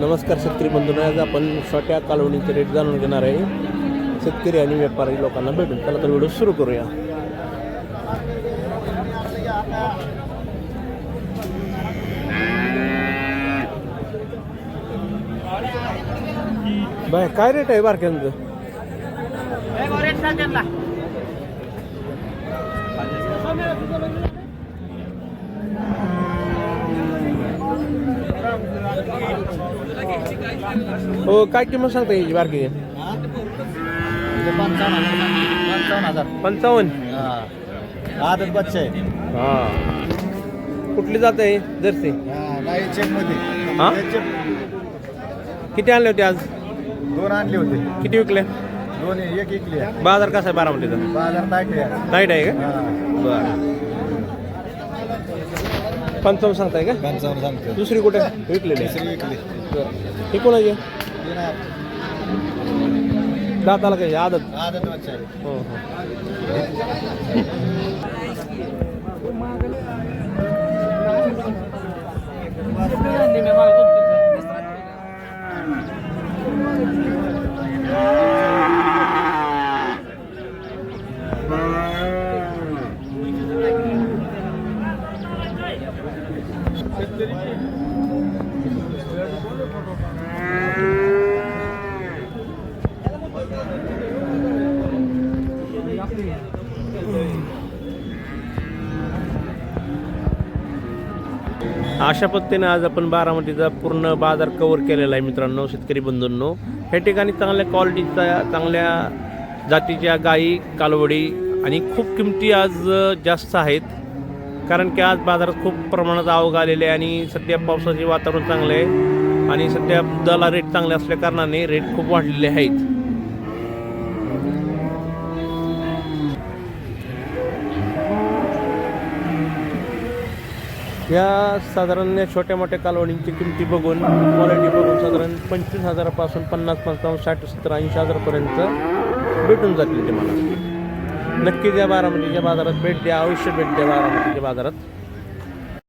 नमस्कार शेतकरी बंधूंनो, आज आपण छोट्या कालवणीचे रेट जाणून घेणार आहे शेतकरी आणि व्यापारी लोकांना भेटून. चला तर व्हिडिओ सुरू करूया. बाय काय रेट आहे बारक्यांचं? हो, काय किंमत सांगता याची बारकी? 55. आदत बच्चा आहे. हा, कुठली जात आहे? जर्सी. हा, किती आणले होते आज? 2 आणले होते. किती विकले? 2 एक विकले. बाजार कसा आहे बारामतीचा? बाजार टाईट आहे का? बरं, 55 सांगताय का? 55 सांगतो. दुसरी कुठे विकलेली? विकले. ही कोणाची? दाताला काय आदत? आदत बच्चा आहे. हो हो. अशा पद्धतीने आज आपण बारामतीचा पूर्ण बाजार कव्हर केलेला आहे मित्रांनो, शेतकरी बंधूंनो. ह्या ठिकाणी चांगल्या क्वालिटीच्या, चांगल्या जातीच्या गायी, कालवडी आणि खूप किमती आज जास्त आहेत. कारण की आज बाजारात खूप प्रमाणात आवक आलेले आहे आणि सध्या पावसाचे वातावरण चांगले आहे आणि सध्या दुधाला रेट चांगले असल्या कारणाने रेट खूप वाढलेले आहेत. या साधारण छोट्या मोठ्या कालवडींची किमती बघून, क्वालिटी बघून साधारण 25,000पासून 50, 55, 60, 70, 80,000पर्यंत भेटून जातील ते मला. नक्की द्या बारामतीच्या बाजारात भेट द्या, अवश्य भेट द्या बारामतीच्या बाजारात.